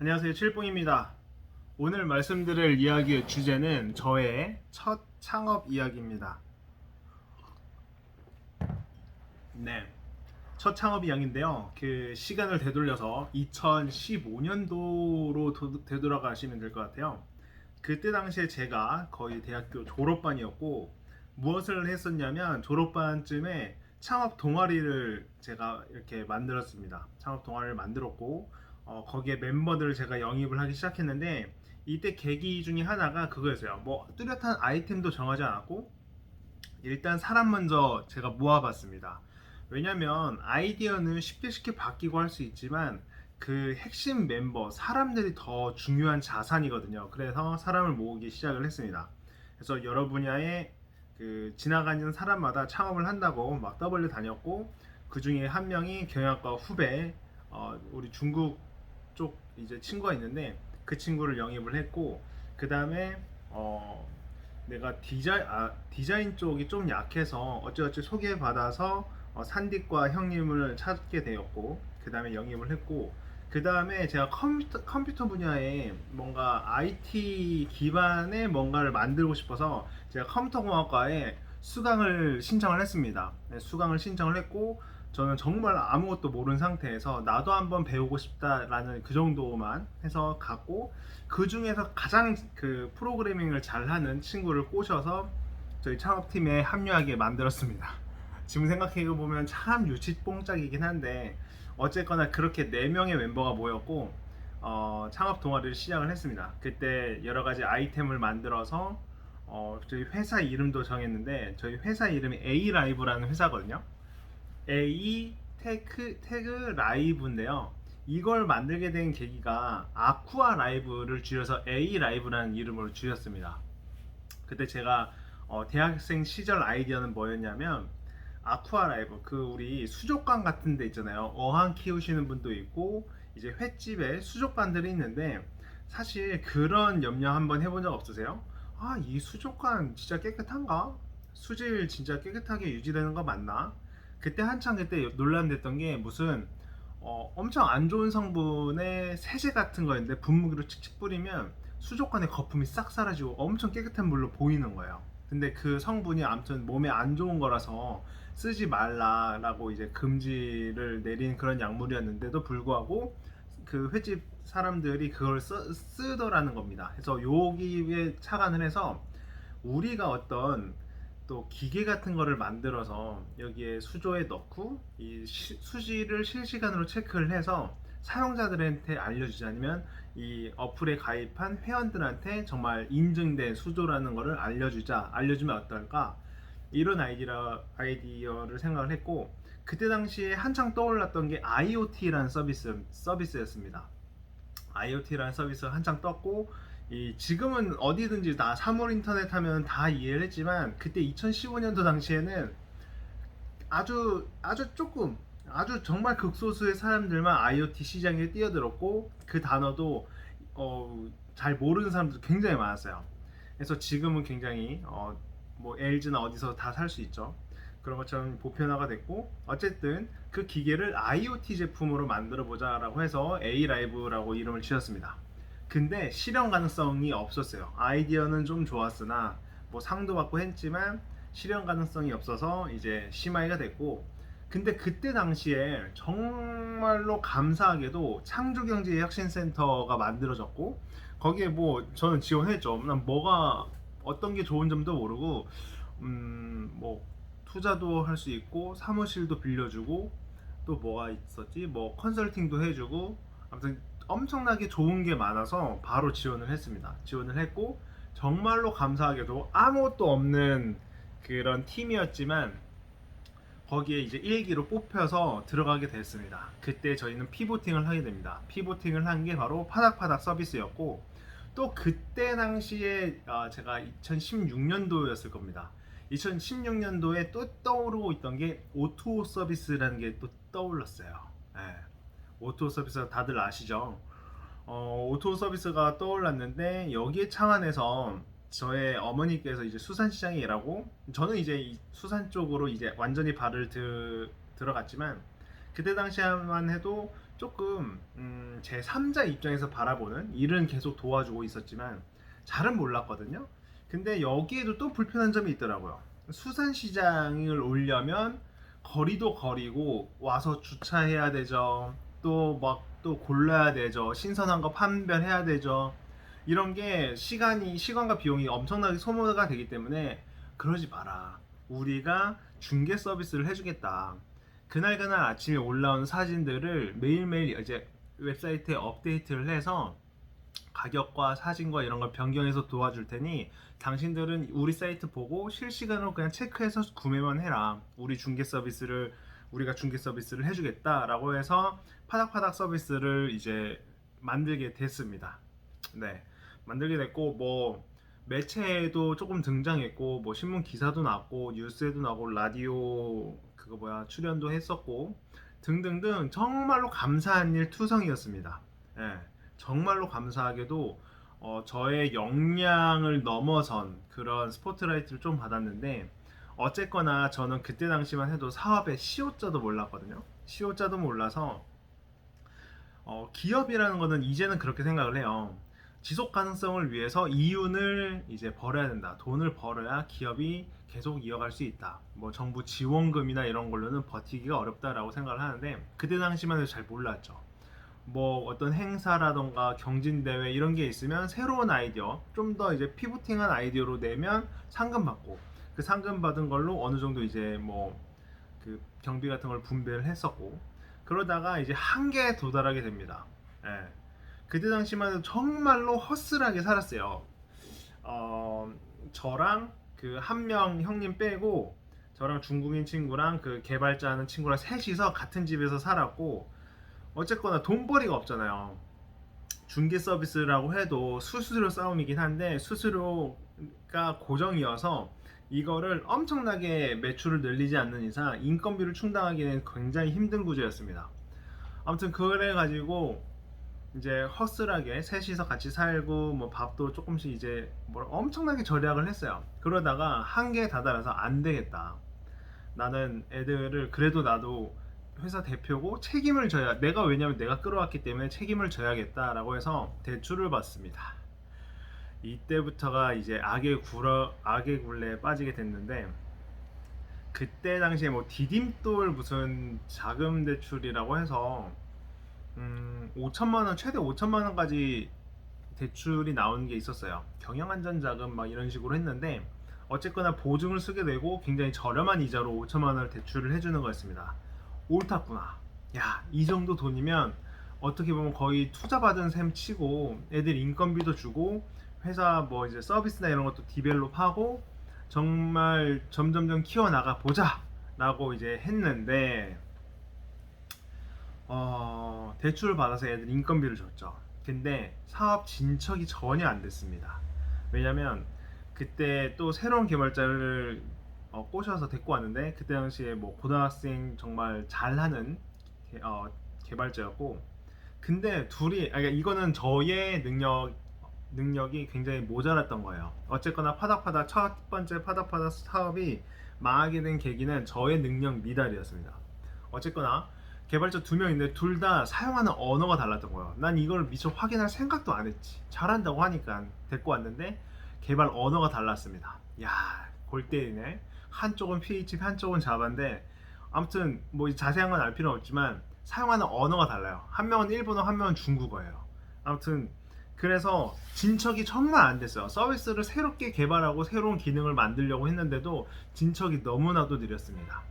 안녕하세요, 칠봉입니다. 오늘 말씀드릴 이야기의 주제는 저의 첫 창업 이야기입니다. 네, 첫 창업 이야기인데요. 그 시간을 되돌려서 2015년도로 되돌아가시면 될 것 같아요. 그때 당시에 제가 거의 대학교 졸업반이었고, 무엇을 했었냐면 졸업반쯤에 창업 동아리를 제가 이렇게 만들었습니다. 창업 동아리를 만들었고, 거기에 멤버들을 제가 영입을 하기 시작했는데, 이때 계기 중에 하나가 그거였어요. 뭐 뚜렷한 아이템도 정하지 않았고, 일단 사람 먼저 제가 모아봤습니다. 왜냐면 아이디어는 쉽게 바뀌고 할 수 있지만 그 핵심 멤버, 사람들이 더 중요한 자산이거든요. 그래서 사람을 모으기 시작을 했습니다. 그래서 여러 분야의 그 지나가는 사람마다 창업을 한다고 막 떠벌려 다녔고, 그 중에 한 명이 경영학과 후배, 우리 중국 쪽 이제 친구가 있는데 그 친구를 영입을 했고, 그 다음에 내가 디자인 쪽이 좀 약해서 어찌어찌 소개받아서 산디과 형님을 찾게 되었고, 그 다음에 영입을 했고, 그 다음에 제가 컴퓨터 분야에 뭔가 IT 기반의 뭔가를 만들고 싶어서 제가 컴퓨터공학과에 수강을 신청을 했습니다. 네, 수강을 신청을 했고, 저는 정말 아무것도 모르는 상태에서 나도 한번 배우고 싶다라는 그 정도만 해서 갔고, 그 중에서 가장 그 프로그래밍을 잘하는 친구를 꼬셔서 저희 창업팀에 합류하게 만들었습니다. 지금 생각해보면 참 유치뽕짝이긴 한데, 어쨌거나 그렇게 4명의 멤버가 모였고, 창업 동아리를 시작을 했습니다. 그때 여러 가지 아이템을 만들어서 저희 회사 이름도 정했는데, 저희 회사 이름이 A 라이브라는 회사거든요. A 태그 라이브인데요. 이걸 만들게 된 계기가 아쿠아 라이브를 줄여서 A 라이브라는 이름으로 줄였습니다. 그때 제가 대학생 시절 아이디어는 뭐였냐면, 아쿠아 라이브, 그 우리 수족관 같은 데 있잖아요. 어항 키우시는 분도 있고 이제 횟집에 수족관들이 있는데, 사실 그런 염려 한번 해본 적 없으세요? 아, 이 수족관 진짜 깨끗한가? 수질 진짜 깨끗하게 유지되는 거 맞나? 그때 한창 그때 논란됐던 게 무슨 엄청 안 좋은 성분의 세제 같은 거였는데, 분무기로 칙칙 뿌리면 수족관의 거품이 싹 사라지고 엄청 깨끗한 물로 보이는 거예요. 근데 그 성분이 아무튼 몸에 안 좋은 거라서 쓰지 말라라고 이제 금지를 내린 그런 약물이었는데도 불구하고 그 횟집 사람들이 그걸 쓰더라는 겁니다. 그래서 여기에 착안을 해서 우리가 어떤 또 기계 같은 거를 만들어서 여기에 수조에 넣고 이 수질을 실시간으로 체크를 해서 사용자들한테 알려주지, 않으면 이 어플에 가입한 회원들한테 정말 인증된 수조라는 거를 알려주면 어떨까, 이런 아이디어를 생각을 했고, 그때 당시에 한창 떠올랐던 게 IoT라는 서비스였습니다. IoT라는 서비스가 한창 떴고, 지금은 어디든지 다 사물 인터넷 하면 다 이해를 했지만, 그때 2015년도 당시에는 아주 조금, 아주 정말 극소수의 사람들만 IoT 시장에 뛰어들었고, 그 단어도 잘 모르는 사람들도 굉장히 많았어요. 그래서 지금은 굉장히 뭐 LG나 어디서 다 살 수 있죠. 그런 것처럼 보편화가 됐고, 어쨌든 그 기계를 IoT 제품으로 만들어 보자라고 해서 A 라이브라고 이름을 지었습니다. 근데 실현 가능성이 없었어요. 아이디어는 좀 좋았으나 뭐 상도 받고 했지만 실현 가능성이 없어서 이제 심하이가 됐고, 근데 그때 당시에 정말로 감사하게도 창조경제혁신센터가 만들어졌고, 거기에 뭐 저는 지원했죠. 난 뭐가 어떤 게 좋은 점도 모르고, 뭐 투자도 할 수 있고 사무실도 빌려주고, 또 뭐가 있었지, 뭐 컨설팅도 해주고, 아무튼 엄청나게 좋은 게 많아서 바로 지원을 했습니다. 지원을 했고, 정말로 감사하게도 아무것도 없는 그런 팀이었지만 거기에 이제 1기로 뽑혀서 들어가게 됐습니다. 그때 저희는 피보팅을 하게 됩니다. 피보팅을 한 게 바로 파닥파닥 서비스였고, 또 그때 당시에 제가 2016년도였을 겁니다. 2016년도에 또 떠오르고 있던 게 오토 서비스라는 게 또 떠올랐어요. 네. 오토 서비스 다들 아시죠? 오토 서비스가 떠올랐는데, 여기에 창안에서 저의 어머니께서 이제 수산시장에 일하고, 저는 이제 수산 쪽으로 이제 완전히 발을 들어갔지만, 그때 당시만 해도 조금 제 3자 입장에서 바라보는, 일은 계속 도와주고 있었지만 잘은 몰랐거든요. 근데 여기에도 또 불편한 점이 있더라고요. 수산시장을 오려면 거리도 거리고 와서 주차해야 되죠. 또 막 또 골라야 되죠. 신선한 거 판별해야 되죠. 이런 게 시간과 비용이 엄청나게 소모가 되기 때문에 그러지 마라. 우리가 중개 서비스를 해주겠다. 그날그날 아침에 올라온 사진들을 매일매일 이제 웹사이트에 업데이트를 해서 가격과 사진과 이런 걸 변경해서 도와줄 테니 당신들은 우리 사이트 보고 실시간으로 그냥 체크해서 구매만 해라. 우리가 중개 서비스를 해주겠다라고 해서 파닥파닥 서비스를 이제 만들게 됐습니다. 네, 만들게 됐고 뭐 매체에도 조금 등장했고 뭐 신문 기사도 났고 뉴스에도 나고 라디오 출연도 했었고 등등등 정말로 감사한 일 투성이었습니다. 예, 정말로 감사하게도 저의 역량을 넘어선 그런 스포트라이트를 좀 받았는데 어쨌거나 저는 그때 당시만 해도 사업의 시효자도 몰랐거든요. 시효자도 몰라서 기업이라는 거는 이제는 그렇게 생각을 해요. 지속 가능성을 위해서 이윤을 이제 벌어야 된다. 돈을 벌어야 기업이 계속 이어갈 수 있다. 뭐 정부 지원금이나 이런 걸로는 버티기가 어렵다라고 생각을 하는데 그때 당시만 해도 잘 몰랐죠. 뭐 어떤 행사라던가 경진대회 이런 게 있으면 새로운 아이디어, 좀 더 이제 피부팅한 아이디어로 내면 상금 받고 그 상금 받은 걸로 어느 정도 이제 뭐 그 경비 같은 걸 분배를 했었고 그러다가 이제 한계에 도달하게 됩니다. 예. 그때 당시만 해도 정말로 허슬하게 살았어요. 저랑 그 한 명 형님 빼고 저랑 중국인 친구랑 그 개발자 하는 친구랑 셋이서 같은 집에서 살았고 어쨌거나 돈벌이가 없잖아요. 중개 서비스라고 해도 수수료 싸움이긴 한데 수수료가 고정이어서 이거를 엄청나게 매출을 늘리지 않는 이상 인건비를 충당하기는 굉장히 힘든 구조였습니다. 아무튼 그래가지고 이제 허슬하게 셋이서 같이 살고 뭐 밥도 조금씩 이제 뭐 엄청나게 절약을 했어요. 그러다가 한계에 다다라서 안 되겠다. 나는 애들을 그래도 나도 회사 대표고 책임을 져야 왜냐면 내가 끌어왔기 때문에 책임을 져야겠다라고 해서 대출을 받습니다. 이때부터가 이제 악의 굴레에 빠지게 됐는데 그때 당시에 뭐 디딤돌 무슨 자금 대출이라고 해서 5천만 원 최대 5천만 원까지 대출이 나오는 게 있었어요. 경영안전자금 막 이런 식으로 했는데 어쨌거나 보증을 쓰게 되고 굉장히 저렴한 이자로 5천만 원을 대출을 해주는 거였습니다. 옳았구나. 야, 이 정도 돈이면 어떻게 보면 거의 투자 받은 셈 치고 애들 인건비도 주고 회사 뭐 이제 서비스나 이런 것도 디벨롭하고 정말 점점점 키워나가 보자 라고 이제 했는데 대출을 받아서 애들 인건비를 줬죠. 근데 사업 진척이 전혀 안 됐습니다. 왜냐면 그때 또 새로운 개발자를 꼬셔서 데리고 왔는데 그때 당시에 뭐 고등학생 정말 잘하는 개발자였고 근데 그러니까 이거는 저의 능력이 굉장히 모자랐던 거예요. 어쨌거나 파닥파닥 첫 번째 파닥파닥 사업이 망하게 된 계기는 저의 능력 미달이었습니다. 어쨌거나 개발자 2명인데 둘 다 사용하는 언어가 달랐던 거예요. 난 이걸 미처 확인할 생각도 안 했지. 잘한다고 하니까 데리고 왔는데 개발 언어가 달랐습니다. 야, 골 때리네. 한쪽은 PHP 한쪽은 자바인데 아무튼 뭐 자세한 건 알 필요는 없지만 사용하는 언어가 달라요. 한 명은 일본어, 한 명은 중국어예요. 아무튼 그래서 진척이 정말 안 됐어요. 서비스를 새롭게 개발하고 새로운 기능을 만들려고 했는데도 진척이 너무나도 느렸습니다.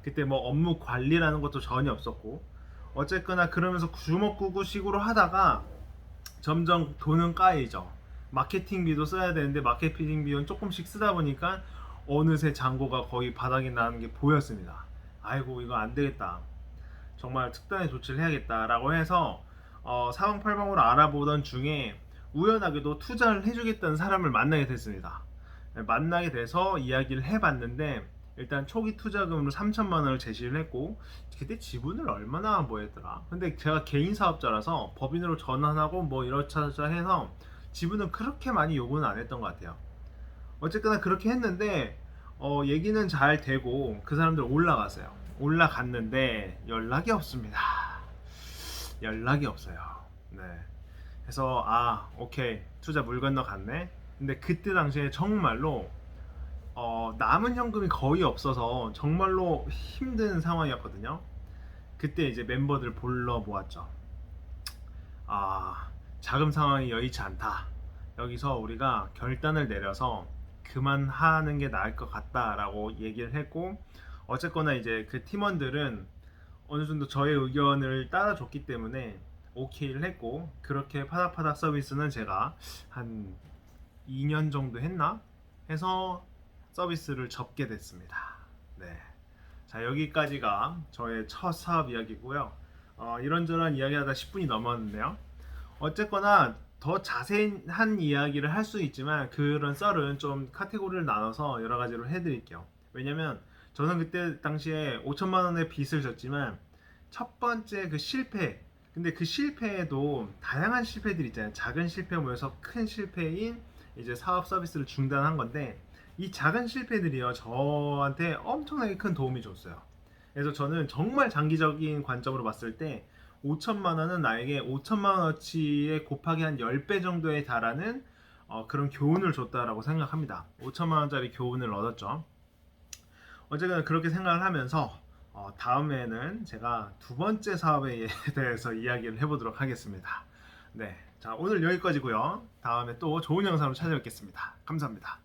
그때 뭐 업무 관리라는 것도 전혀 없었고 어쨌거나 그러면서 주먹구구식으로 하다가 점점 돈은 까이죠. 마케팅비도 써야 되는데 마케팅 비용 조금씩 쓰다 보니까 어느새 잔고가 거의 바닥이 나는 게 보였습니다. 아이고 이거 안 되겠다. 정말 특단의 조치를 해야겠다라고 해서 사방팔방으로 알아보던 중에 우연하게도 투자를 해주겠다는 사람을 만나게 됐습니다. 만나게 돼서 이야기를 해봤는데 일단 초기 투자금으로 3천만 원을 제시를 했고 그때 지분을 얼마나 뭐 했더라. 근데 제가 개인 사업자라서 법인으로 전환하고 뭐 이렇저렇 해서 지분은 그렇게 많이 요구는 안 했던 것 같아요. 어쨌거나 그렇게 했는데 얘기는 잘 되고 그 사람들 올라갔어요. 올라갔는데 연락이 없습니다. 연락이 없어요. 네. 그래서 아 오케이 투자 물 건너 갔네. 근데 그때 당시에 정말로 남은 현금이 거의 없어서 정말로 힘든 상황이었거든요. 그때 이제 멤버들 불러 모았죠. 아, 자금 상황이 여의치 않다. 여기서 우리가 결단을 내려서 그만하는 게 나을 것 같다라고 얘기를 했고, 어쨌거나 이제 그 팀원들은 어느 정도 저의 의견을 따라줬기 때문에 오케이를 했고, 그렇게 파닥파닥 서비스는 제가 한 2년 정도 했나? 해서 서비스를 접게 됐습니다. 네. 자, 여기까지가 저의 첫 사업 이야기고요. 이런저런 이야기하다 10분이 넘었는데요. 어쨌거나 더 자세한 이야기를 할 수 있지만 그런 썰은 좀 카테고리를 나눠서 여러 가지로 해드릴게요. 왜냐면 저는 그때 당시에 5천만 원의 빚을 졌지만 첫 번째 그 실패, 근데 그 실패에도 다양한 실패들이 있잖아요. 작은 실패 모여서 큰 실패인 이제 사업 서비스를 중단한 건데, 이 작은 실패들이요 저한테 엄청나게 큰 도움이 줬어요. 그래서 저는 정말 장기적인 관점으로 봤을 때 5천만 원은 나에게 5천만 원어치의 곱하기 한 10배 정도에 달하는 그런 교훈을 줬다라고 생각합니다. 5천만 원짜리 교훈을 얻었죠. 어쨌든 그렇게 생각을 하면서 다음에는 제가 두 번째 사업에 대해서 이야기를 해보도록 하겠습니다. 네, 자 오늘 여기까지고요. 다음에 또 좋은 영상으로 찾아뵙겠습니다. 감사합니다.